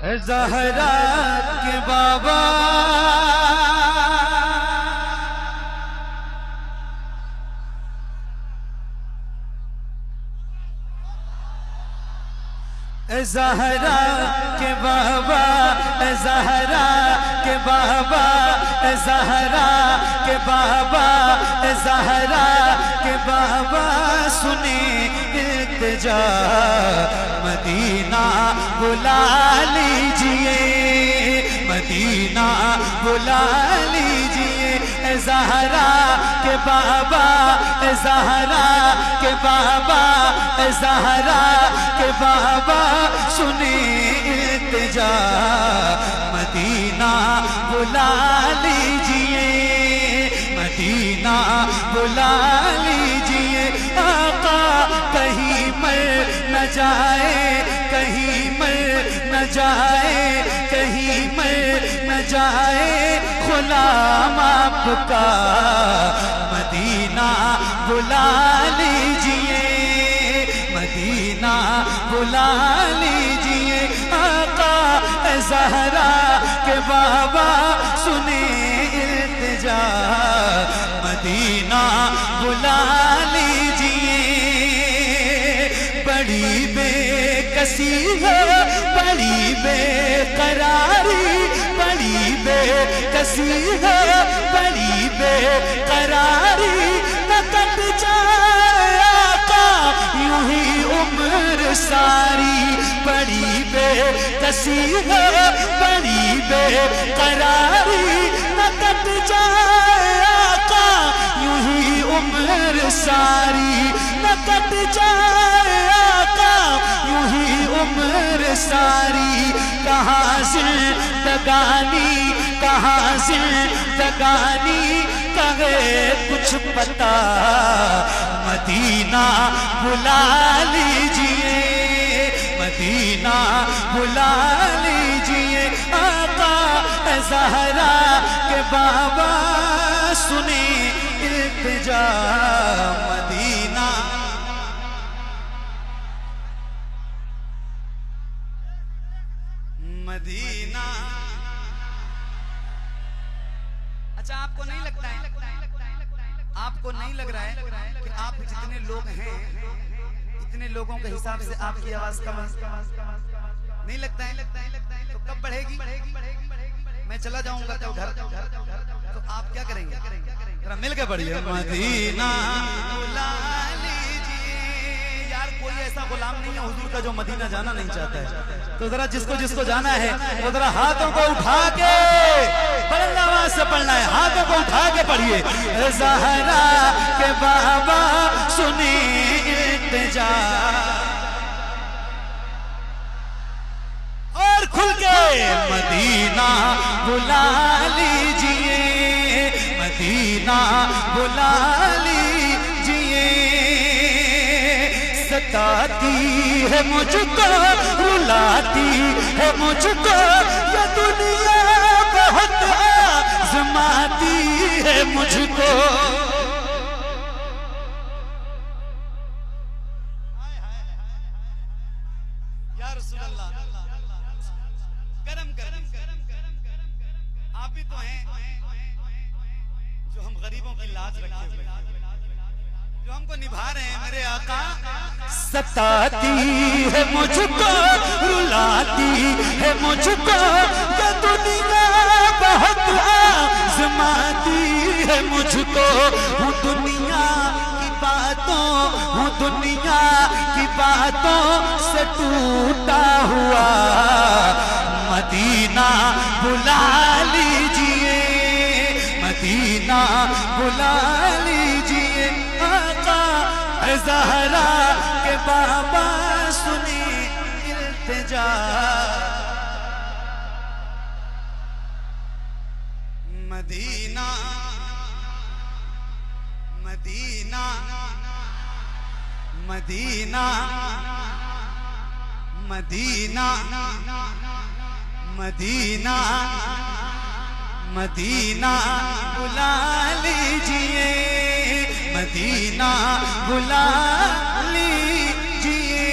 زہرا کے بابا زہرا کے بابا زہرا کے بابا زہرا کے بابا زہرا کے بابا سنیں التجا مدینہ بلا لیجئے مدینہ بلا لیجئے زہرا کے بابا زہرا کے بابا زہرا کے بابا سنیں التجا مدینہ بلا لیجئے مدینہ بلا لیجئے آقا کہیں مر نہ جائے کہیں مر نہ جائے کہیں مر نہ جائے غلام آپ کا مدینہ بلا لیجئے مدینہ بلا لیجئے آقا زہرا کے بابا سنیں التجا مدینہ بلا لیجئے بڑی بے کسی ہے بڑی بے قراری بڑی بے کسی ہے بڑی بے قراری نہ کٹ جائے آقا یوں ہی عمر ساری بڑی بے کسی ہے بڑی بے قراری نہ کٹ جائے آقا یوں ہی عمر ساری نہ کٹ جائے آقا یوں ہی عمر ساری کہاں زندگانی کہاں زندگانی کہے کچھ پتا مدینہ بلا لیجئے مدینہ بلا لیجئے آقا زہرا کے بابا سنیں التجا مدینہ مدینہ اچھا آپ کو نہیں لگتا ہے آپ کو نہیں لگ رہا ہے کہ آپ جتنے لوگ ہیں اتنے لوگوں کے حساب سے آپ کی آواز کم نہیں لگتا ہے تو کب بڑھے گی میں چلا جاؤں گا کل گھر تو آپ کیا کریں گے ذرا مل کے پڑھیے مدینہ بلا لیجئے یار کوئی ایسا غلام نہیں ہے حضور کا جو مدینہ جانا نہیں چاہتا ہے تو ذرا جس کو جانا ہے وہ ذرا ہاتھوں کو اٹھا کے بلند آواز سے پڑھنا ہے ہاتھوں کو اٹھا کے پڑھیے زہرا کے بابا سنیں التجا اور کھل کے مدینہ بلا لیجئے مدینہ بلا لیجئے ستاتی ہے مجھ کو رلاتی ہے مجھ کو یہ دنیا بہت آزماتی ہے مجھ کو یا رسول اللہ کرم آپ ہی تو ہیں جو ہم غریبوں کی لاج رکھے ہوئے جو ہم کو نبھا رہے ہیں میرے آقا ستاتی ہے مجھ کو رلاتی ہے مجھ کو یہ دنیا بہت آزماتی ہے مجھ کو ہوں دنیا کی باتوں سے ٹوٹا ہوا مدینہ بلا لیجئے مدینہ بلا لیجئے آقا زہرا کے بابا سنیں التجا مدینہ مدینہ مدینہ مدینہ مدینہ مدینہ بلا لیجئے مدینہ بلا لیجئے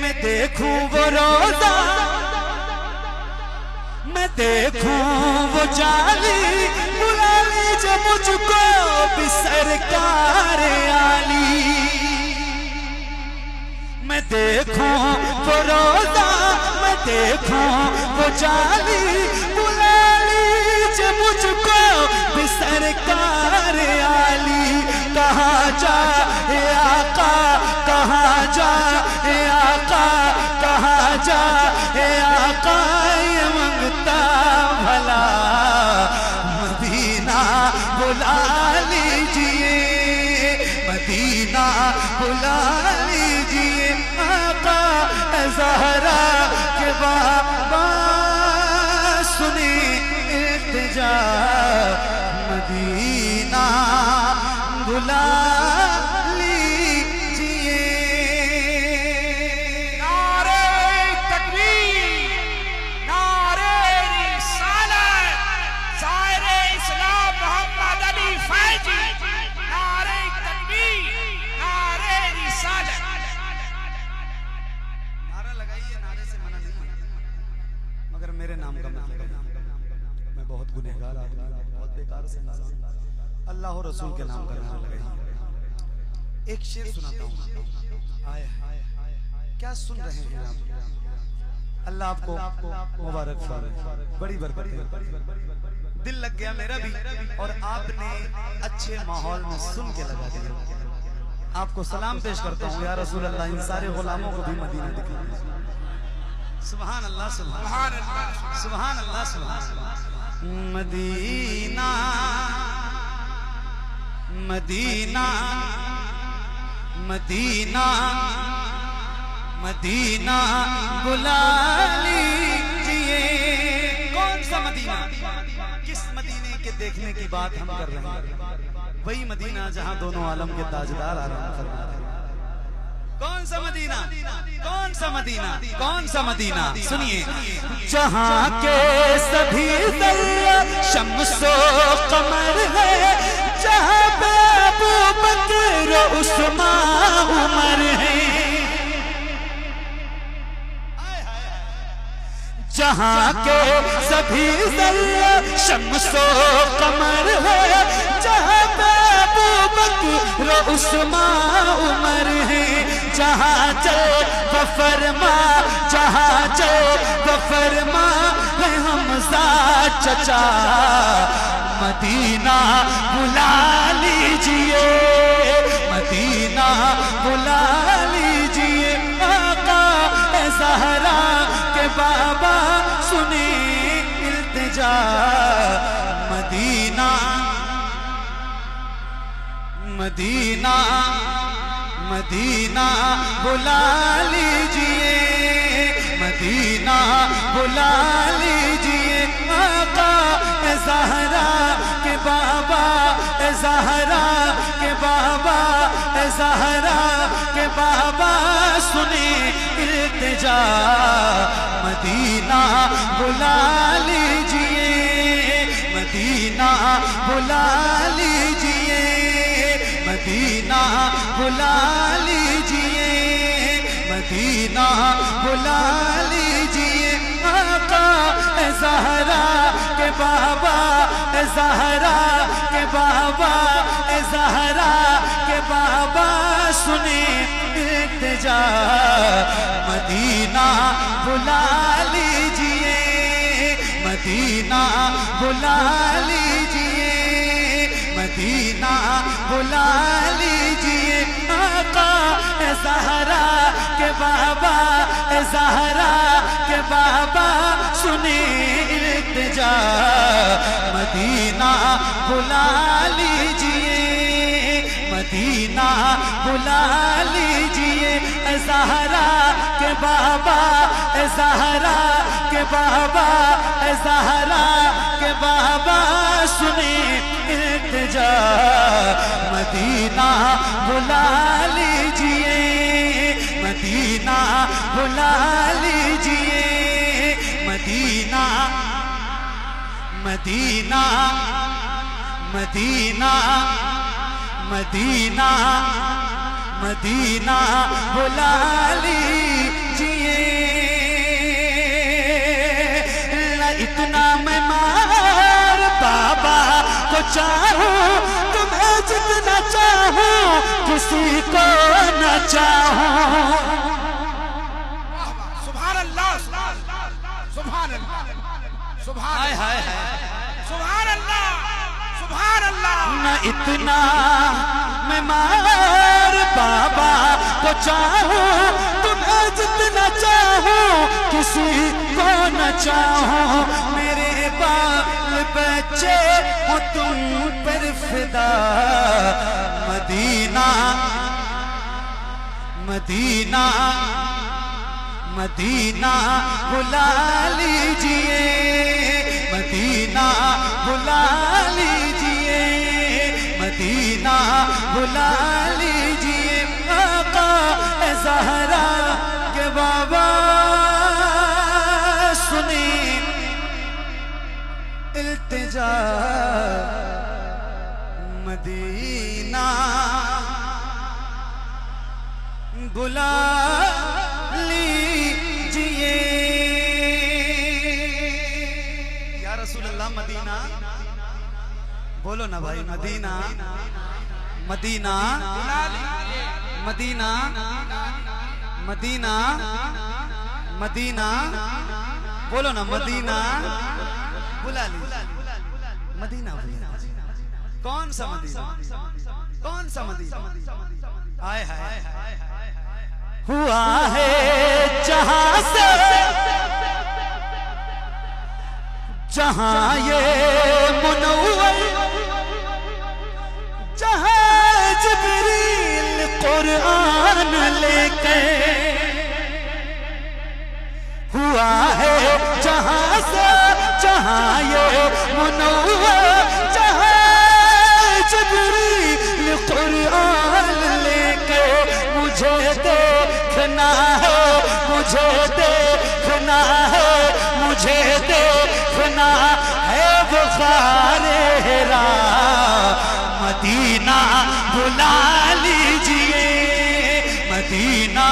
میں دیکھوں وہ روزہ میں دیکھوں وہ جالی بلا لیجئے مجھ کو بھی سرکار عالی میں دیکھوں وہ روزہ میں دیکھوں وہ جالی بلا لیجئے مجھ کو بھی سرکار عالی کہاں جا اے آقا کہاں جا اے آقا کہاں جا اے آقا یہ منگتا بھلا مدینہ بلا لیجئے مدینہ بلا لیجئے آقا زہرا کے بابا سنی التجا مدینہ بلا لیجئے نعرہ تکبیر نعرہ رسالت ظاہر اسلام محمد علی فیضی نعرہ تکبیر نعرہ رسالت نعرہ لگائیے نعرے سے منع نہیں مگر میرے نام کا مطلب میں بہت گنہگار آدمی بہت بیکار سے نظر اللہ و رسول کے نام کا نعرہ لگائیے ایک شعر سناتا ہوں آئے کیا سن رہے ہیں آپ اللہ آپ کو مبارک فرمائے بڑی برکت ہے دل لگ گیا میرا بھی اور آپ نے اچھے ماحول میں سن کے لگا دیا آپ کو سلام پیش کرتا ہوں یا رسول اللہ ان سارے غلاموں کو بھی مدینہ دکھائیے سبحان اللہ سبحان اللہ سبحان اللہ سبحان اللہ مدینہ مدینہ مدینہ مدینہ بلا لیجئے کون سا مدینہ کس مدینے کے دیکھنے کی بات ہم کر رہے ہیں وہی مدینہ جہاں دونوں عالم کے تاجدار آرام فرما رہے ہیں کون سا مدینہ کون سا مدینہ کون سا مدینہ سنیے جہاں کے سبھی ذرہ شمس و قمر ہے جہاں پہ ابو بکر و عثمان عمر ہیں جہاں کے سبھی ذرہ شمس و قمر ہے جہاں پہ ابو بکر و عثمان عمر ہیں جہاں چل بفرما جہاں چل بفرما ہے حمزہ چچا مدینہ بلا لیجئے مدینہ بلا لیجئے آقا اے زہرا کے بابا سنیں التجا مدینہ مدینہ مدینہ بلا لیجئے مدینہ بلا لیجئے آقا اے زہرا کے بابا اے زہرا کے بابا اے زہرا کے بابا سنیں التجا مدینہ بلا لیجئے مدینہ بلا لیجئے مدینہ بلا لیجئے مدینہ بلا لیجئے آقا اے زہرا کے بابا اے زہرا کے بابا اے زہرا کے بابا سنیں التجا مدینہ بلا لیجئے مدینہ بلا لیجئے مدینہ بلا لیجئے آقا اے زہرا کے بابا اے زہرا کے بابا سنیں التجا مدینہ بلا لیجئے مدینہ بلا لیجئے اے زہرا کے بابا اے زہرا کے بابا اے زہرا کے بابا سنیں التجا مدینہ بلا لیجئے مدینہ بلا لیجئے مدینہ مدینہ مدینہ مدینہ مدینہ بلا لیجئے اتنا میں مار بابا کو چاہوں تمہیں جتنا چاہوں کسی کو نہ چاہوں سبحان اللہ سبحان اللہ سبحان اللہ سبحان اللہ سبحان اللہ نہ اتنا میں مار بابا کو چاہوں تمہیں جتنا چاہوں کسی کو نہ چاہوں میرے بال بچے ہو تم پر فدا مدینہ مدینہ مدینہ بلا لیجئے مدینہ بلا لیجئے مدینہ بلا لیجئے آقا زہرا کے بابا سنیں التجا مدینہ بلا لیجئے یا رسول اللہ مدینہ بولو نا بھائی مدینہ مدینہ مدینہ مدینہ مدینہ بولو نا مدینہ بلا لیجئے مدینہ کون سا مدینہ کون سا مدینہ آئے ہائے ہوا ہے جہاں سے جہاں یہ منور جہاں جبریل قرآن لے کے ہوا ہے جہاں سے جہاں یہ منور جہاں جبریل قرآن لے کے مجھے دیکھنا ہے مجھے دیکھنا ہے مجھے دیکھنا ہے بخار ہیرا مدینہ بلا لیجئے مدینہ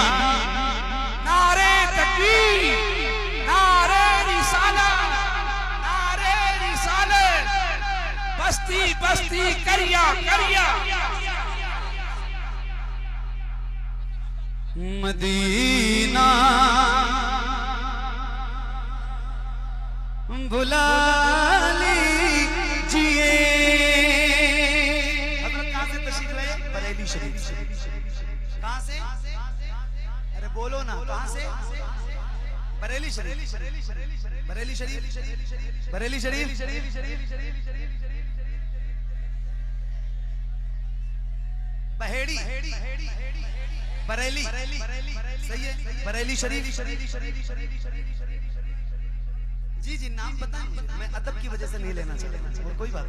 نعرے تکبیر نعرے رسالت نعرے رسالت بستی بستی کریا کریا مدینہ بلا لیجئے حضرت کہاں سے تشریف لائے بریلی شریف کہاں سے ارے بولو نا کہاں سے بریلی شریف بریلی شریف بریلی شریف بہیڑی بریلی صحیح ہے بریلی شریف جی جی نام بتائیں میں ادب کی وجہ سے نہیں لینا چاہتا کوئی بات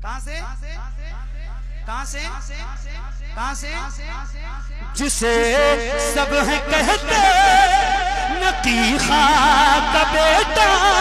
کہاں سے کہاں سے کہاں سے جسے سب ہیں کہتے نقی خاں کا بیٹا